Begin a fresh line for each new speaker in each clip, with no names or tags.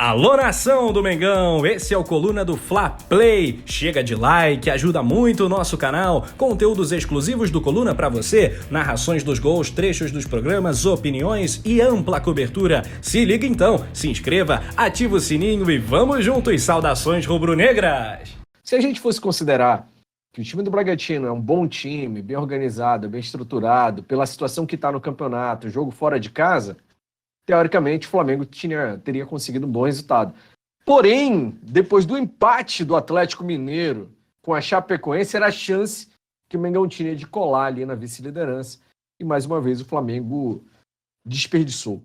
Alô, nação do Mengão, esse é o Coluna do Fla Play. Chega de like, ajuda muito o nosso canal. Conteúdos exclusivos do Coluna pra você, narrações dos gols, trechos dos programas, opiniões e ampla cobertura. Se liga então, se inscreva, ativa o sininho e vamos juntos, saudações rubro-negras.
Se a gente fosse considerar que o time do Bragantino é um bom time, bem organizado, bem estruturado, pela situação que está no campeonato, jogo fora de casa, teoricamente o Flamengo teria conseguido um bom resultado. Porém, depois do empate do Atlético Mineiro com a Chapecoense, era a chance que o Mengão tinha de colar ali na vice-liderança. E mais uma vez o Flamengo desperdiçou.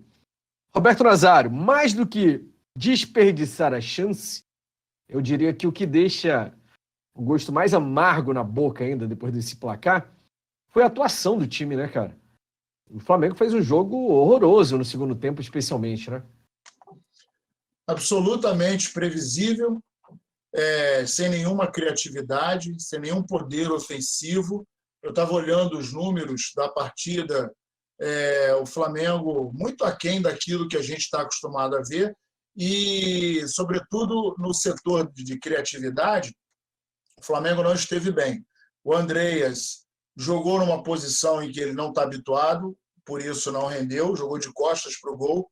Roberto Nazário, mais do que desperdiçar a chance, eu diria que o que deixa o gosto mais amargo na boca ainda depois desse placar foi a atuação do time, né, cara? O Flamengo fez um jogo horroroso no segundo tempo, especialmente, né?
Absolutamente previsível, sem nenhuma criatividade, sem nenhum poder ofensivo. Eu estava olhando os números da partida, o Flamengo muito aquém daquilo que a gente está acostumado a ver e, sobretudo, no setor de criatividade, o Flamengo não esteve bem. O Andreas jogou numa posição em que ele não está habituado, por isso não rendeu, jogou de costas para o gol,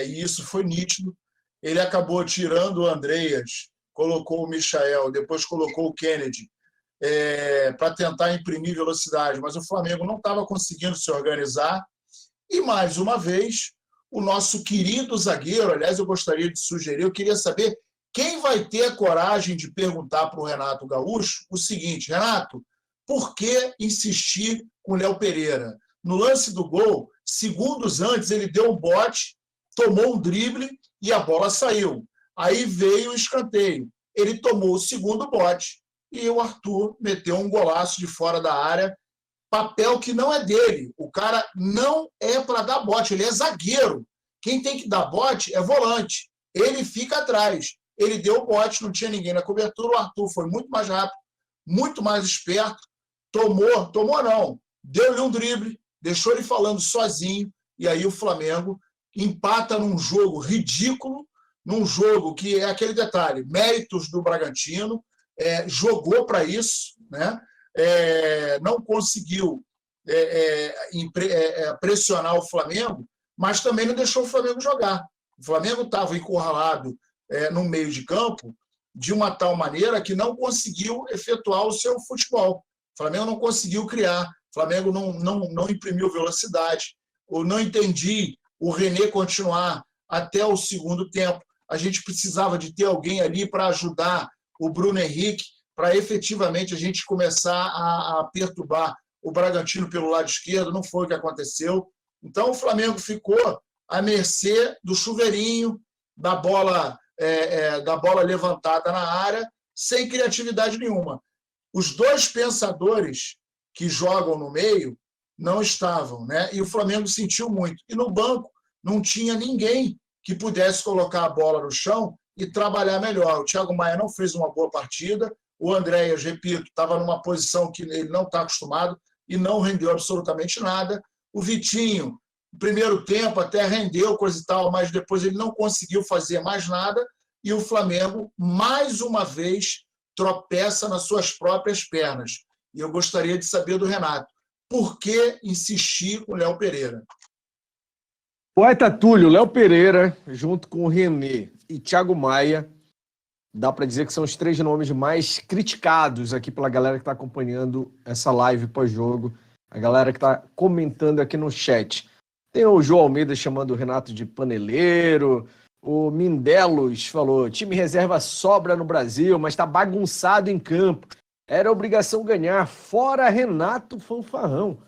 e isso foi nítido. Ele acabou tirando o Andreas, colocou o Michael, depois colocou o Kennedy, para tentar imprimir velocidade, mas o Flamengo não estava conseguindo se organizar. E, mais uma vez, o nosso querido zagueiro, aliás, eu gostaria de sugerir, eu queria saber quem vai ter a coragem de perguntar para o Renato Gaúcho o seguinte: Renato, por que insistir com o Léo Pereira? No lance do gol, segundos antes, ele deu um bote, tomou um drible e a bola saiu. Aí veio o escanteio. Ele tomou o segundo bote e o Arthur meteu um golaço de fora da área, papel que não é dele. O cara não é para dar bote, ele é zagueiro. Quem tem que dar bote é volante. Ele fica atrás. Ele deu o bote, não tinha ninguém na cobertura, o Arthur foi muito mais rápido, muito mais esperto, tomou não, deu-lhe um drible, deixou ele falando sozinho, e aí o Flamengo empata num jogo ridículo, num jogo que é aquele detalhe, méritos do Bragantino, jogou para isso, né? Não conseguiu pressionar o Flamengo, mas também não deixou o Flamengo jogar. O Flamengo estava encurralado no meio de campo de uma tal maneira que não conseguiu efetuar o seu futebol. O Flamengo não conseguiu criar, o Flamengo não imprimiu velocidade. Eu não entendi o René continuar até o segundo tempo. A gente precisava de ter alguém ali para ajudar o Bruno Henrique, para efetivamente a gente começar a perturbar o Bragantino pelo lado esquerdo. Não foi o que aconteceu. Então o Flamengo ficou à mercê do chuveirinho, da bola levantada na área, sem criatividade nenhuma. Os dois pensadores que jogam no meio não estavam, né? E o Flamengo sentiu muito. E no banco não tinha ninguém que pudesse colocar a bola no chão e trabalhar melhor. O Thiago Maia não fez uma boa partida, o Andreas, repito, estava numa posição que ele não está acostumado e não rendeu absolutamente nada. O Vitinho, no primeiro tempo, até rendeu coisa e tal, mas depois ele não conseguiu fazer mais nada e o Flamengo, mais uma vez, tropeça nas suas próprias pernas. E eu gostaria de saber do Renato, por que insistir com o Léo Pereira?
Poeta Túlio, Léo Pereira, junto com o René e Thiago Maia, dá para dizer que são os três nomes mais criticados aqui pela galera que está acompanhando essa live pós-jogo, a galera que está comentando aqui no chat. Tem o João Almeida chamando o Renato de paneleiro, o Mindelos falou, time reserva sobra no Brasil, mas está bagunçado em campo. Era obrigação ganhar, fora Renato Fanfarrão.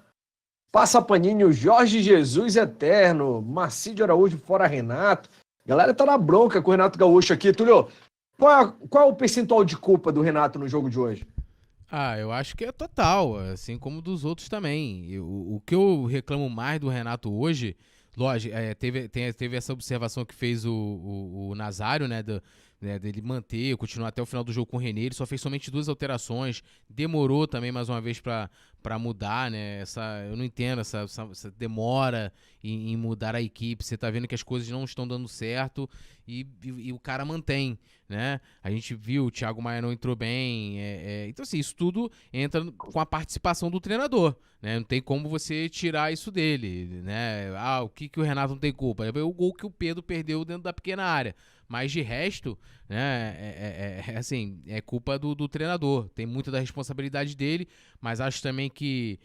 Passa paninho, Jorge Jesus eterno, Marcídio Araújo fora Renato. A galera tá na bronca com o Renato Gaúcho aqui. Túlio, qual é o percentual de culpa do Renato no jogo de hoje?
Eu acho que é total, assim como dos outros também. O que eu reclamo mais do Renato hoje, lógico, teve essa observação que fez o Nazário, né, né, dele manter, continuar até o final do jogo com o René. Ele só fez somente 2 alterações, demorou também mais uma vez pra mudar, né? Eu não entendo essa demora em mudar a equipe. Você tá vendo que as coisas não estão dando certo e o cara mantém, né? A gente viu, o Thiago Maia não entrou bem. Então, assim, isso tudo entra com a participação do treinador, né? Não tem como você tirar isso dele, né? O que o Renato não tem culpa? É o gol que o Pedro perdeu dentro da pequena área. Mas de resto, né, assim, é culpa do treinador. Tem muita da responsabilidade dele, mas acho também que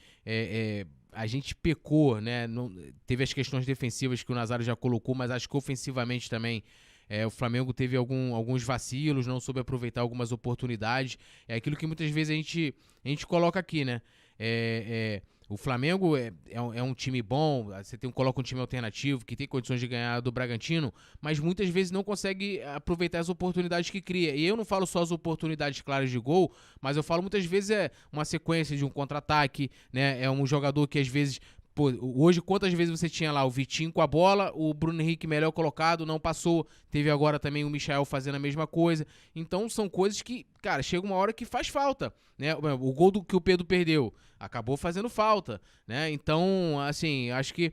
a gente pecou, né? Teve as questões defensivas que o Nazário já colocou, mas acho que ofensivamente também o Flamengo teve alguns vacilos, não soube aproveitar algumas oportunidades. É aquilo que muitas vezes a gente coloca aqui, né? O Flamengo é um time bom, você coloca um time alternativo que tem condições de ganhar do Bragantino, mas muitas vezes não consegue aproveitar as oportunidades que cria. E eu não falo só as oportunidades claras de gol, mas eu falo muitas vezes uma sequência de um contra-ataque, né? É um jogador que às vezes... Pô, hoje, quantas vezes você tinha lá o Vitinho com a bola, o Bruno Henrique melhor colocado, não passou, teve agora também o Michael fazendo a mesma coisa. Então são coisas que, cara, chega uma hora que faz falta, né? O gol que o Pedro perdeu acabou fazendo falta, né? Então, assim, acho que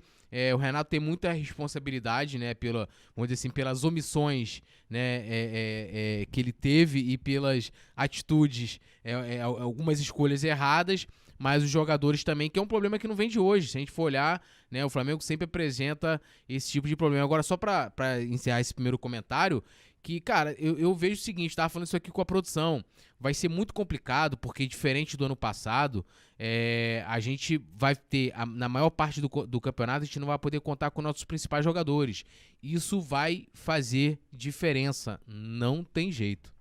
o Renato tem muita responsabilidade, né, vamos dizer assim, pelas omissões, né, que ele teve e pelas atitudes, algumas escolhas erradas, mas os jogadores também, que é um problema que não vem de hoje. Se a gente for olhar, né, o Flamengo sempre apresenta esse tipo de problema. Agora, só pra encerrar esse primeiro comentário, que, cara, eu vejo o seguinte, tava falando isso aqui com a produção, vai ser muito complicado, porque diferente do ano passado, a gente vai ter, na maior parte do campeonato, a gente não vai poder contar com nossos principais jogadores. Isso vai fazer diferença, não tem jeito.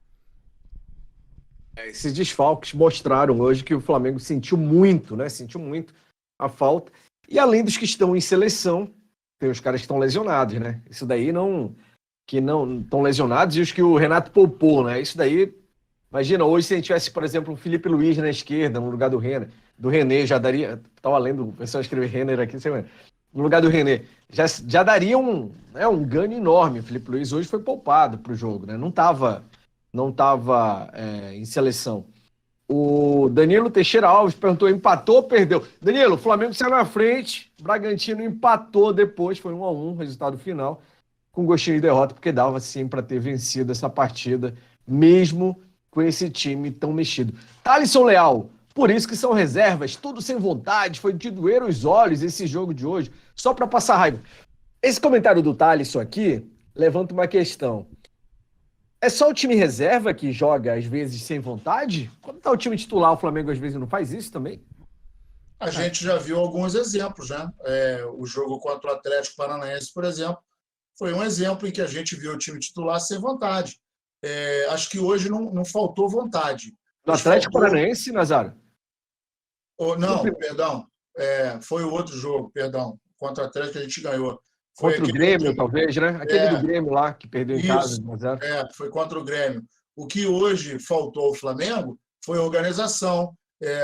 Esses desfalques mostraram hoje que o Flamengo sentiu muito, né? Sentiu muito a falta. E além dos que estão em seleção, tem os caras que estão lesionados, né? Isso daí que não estão lesionados e os que o Renato poupou, né? Isso daí, imagina, hoje se a gente tivesse, por exemplo, o Felipe Luiz na esquerda, no lugar do René, já daria, estava lendo o pessoal escrever Renner aqui, no lugar do René, já daria um ganho enorme. O Felipe Luiz hoje foi poupado para o jogo, né? Não estava em seleção. O Danilo Teixeira Alves perguntou, empatou ou perdeu? Danilo, o Flamengo saiu na frente, o Bragantino empatou depois, foi 1-1, resultado final, com gostinho de derrota, porque dava sim para ter vencido essa partida, mesmo com esse time tão mexido. Thalisson Leal, por isso que são reservas, tudo sem vontade, foi de doer os olhos esse jogo de hoje, só para passar raiva. Esse comentário do Thalisson aqui levanta uma questão. É só o time reserva que joga, às vezes, sem vontade? Quando tá o time titular, o Flamengo, às vezes, não faz isso também?
A gente já viu alguns exemplos, né? O jogo contra o Atlético Paranaense, por exemplo, foi um exemplo em que a gente viu o time titular sem vontade. Acho que hoje não faltou vontade.
No Atlético Paranaense, Nazário?
Não, perdão. Foi o outro jogo, perdão. Contra o Atlético a gente ganhou. Foi
contra o Grêmio, talvez, né? Aquele do Grêmio lá, que perdeu em casa.
Foi contra o Grêmio. O que hoje faltou ao Flamengo foi organização.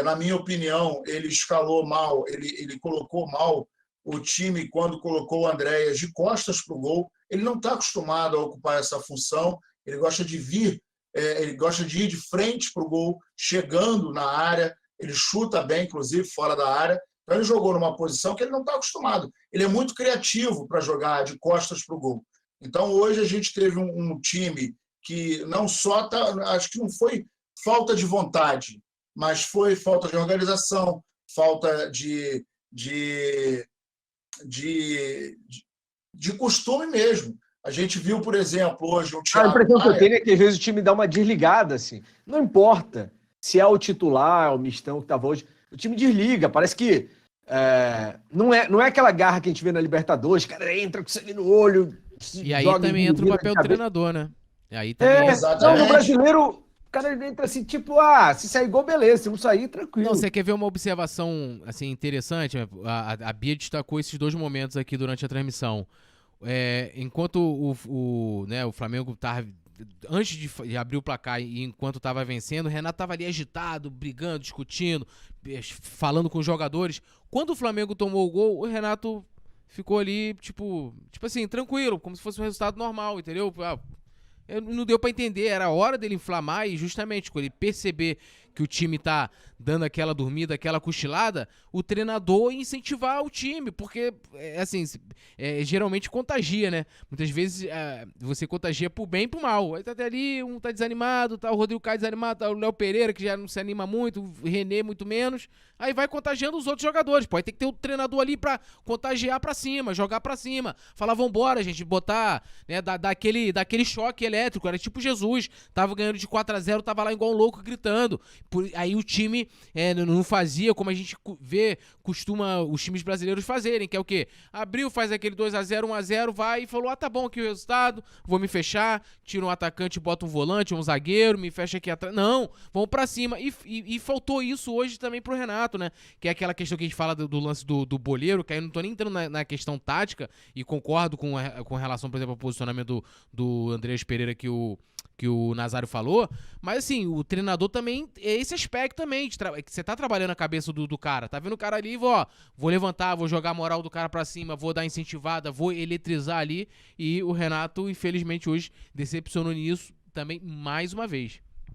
Na minha opinião, ele escalou mal, ele colocou mal o time quando colocou o Andréas de costas para o gol. Ele não está acostumado a ocupar essa função, ele gosta de ele gosta de ir de frente para o gol, chegando na área, ele chuta bem, inclusive, fora da área. Então ele jogou numa posição que ele não está acostumado. Ele é muito criativo para jogar de costas para o gol. Então hoje a gente teve um time que não só acho que não foi falta de vontade, mas foi falta de organização, falta de costume mesmo. A gente viu, por exemplo, hoje o Thiago.
A impressão que eu tenho é que às vezes o time dá uma desligada, assim. Não importa se é o titular, o mistão que estava hoje. O time desliga, parece que não é aquela garra que a gente vê na Libertadores, cara entra com sangue no olho.
E aí também entra o papel do treinador, né? E aí também
no brasileiro, o cara entra assim, tipo, se sair gol, beleza, se não sair, tranquilo.
Não, você quer ver uma observação assim, interessante? A Bia destacou esses 2 momentos aqui durante a transmissão. Enquanto o Flamengo estava... Antes de abrir o placar e enquanto estava vencendo, o Renato estava ali agitado, brigando, discutindo, falando com os jogadores. Quando o Flamengo tomou o gol, o Renato ficou ali, tipo assim, tranquilo, como se fosse um resultado normal, entendeu? Não deu pra entender, era a hora dele inflamar e justamente quando ele perceber que o time tá dando aquela dormida, aquela cochilada, o treinador incentivar o time, porque, assim, geralmente contagia, né? Muitas vezes você contagia pro bem e pro mal. Aí tá até ali, um tá desanimado, tá o Rodrigo Caio desanimado, tá o Léo Pereira, que já não se anima muito, o René muito menos. Aí vai contagiando os outros jogadores. Pode ter que ter o treinador ali pra contagiar pra cima, jogar pra cima. Falar, vambora, gente, botar, né, daquele choque elétrico. Era tipo Jesus, tava ganhando de 4-0, tava lá igual um louco gritando. Aí o time não fazia como a gente costuma os times brasileiros fazerem, que é o quê? Abriu, faz aquele 2-0, 1-0, vai e falou, tá bom aqui o resultado, vou me fechar, tira um atacante, bota um volante, um zagueiro, me fecha aqui atrás. Não, vamos pra cima. E faltou isso hoje também pro Renato, né? Que é aquela questão que a gente fala do lance do boleiro, que aí eu não tô nem entrando na questão tática, e concordo com relação, por exemplo, ao posicionamento do Andreas Pereira que o Nazário falou, mas assim, o treinador também, é esse aspecto também, que você tá trabalhando a cabeça do cara, tá vendo o cara ali, vou levantar, vou jogar a moral do cara pra cima, vou dar incentivada, vou eletrizar ali, e o Renato, infelizmente, hoje decepcionou nisso também mais uma vez.